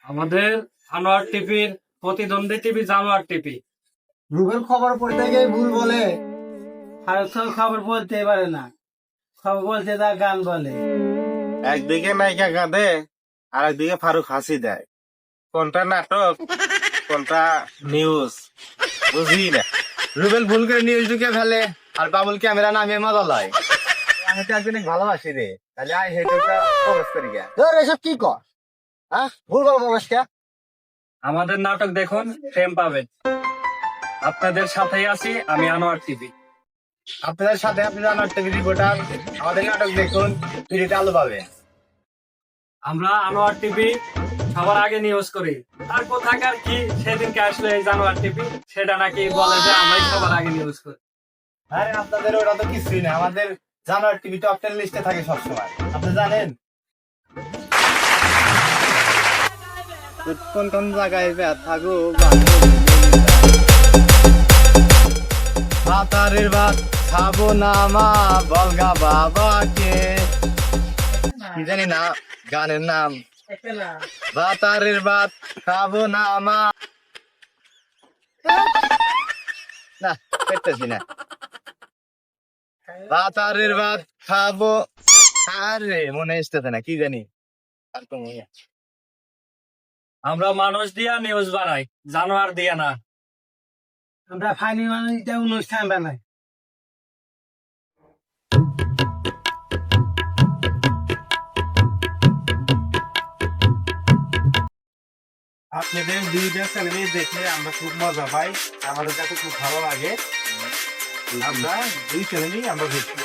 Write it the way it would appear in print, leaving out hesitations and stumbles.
আমাদের আনোয়ার টিভির প্রতিদ্বন্দ্বী টিভি জানোয়ার টিভি। রুবেল খবর পড়তে গিয়ে ভুল বলে, ফারুক তো খবর বলতে পারে না, খবর বলতে তা গান বলে। একদিকে নায়িকা কাঁদে আর একদিকে ফারুক হাসি দেয়। কোনটা নাটক কোনটা নিউজ বুঝি না। রুবেল ভুল করে নিউজ ঢুকে ফেলে আর বাবুল ক্যামেরা নামিয়ে মজা লয়। আমি তো একদিন ভালোবাসি রে, তাহলে আই হেটুটা প্রবেশ করি গে। তোর এসব কি কর? হ্যাঁ, ভুল বল প্রবেশকে। আমাদের নাটক দেখুন, ফেম পাবেন। আপনাদের সাথেই আছি আমি আনোয়ার টিভি। আপনাদের সাথে আপনি জানার টিভি রিপোর্টার, আমাদের নাটক দেখুন, ফ্রিতে আলো পাবে। আমরা আনোয়ার টিভি সবার আগে নিউজ করি। আর কোথাকার কি সেদিনকে আসলে এই জানোয়ার টিভি সেটা নাকি বলে যে আমরাই সবার আগে নিউজ করি। আরে আপনাদের ওটা তো কিছুই না, আমাদের জানুয়ারি টিভি টপ 10 লিস্টে থাকে সবসময়, আপনি জানেন কোন কোন জায়গায় থাকো। ভাতারের ভাত খাবো না মা বলগা বাবাকে, কি জানি না গানের নাম। ভাতারের ভাত খাবো না মা, না পেতেছি না। ভাতারের ভাত খাবো, আরে মনে আসতেছে না কি জানি। আর কোন আমরা মানুষ দিয়া নিউজ বানাই, জানোয়ার দিয়া না। আমরা ফাইনি মানে অনুষ্ঠান বানাই। আপনাদের দুইটা চ্যানেলে দেখে আমরা খুব মজা পাই, আমাদের কাছে খুব ভালো লাগে। আমরা দুই চ্যানেলই আমরা দেখি।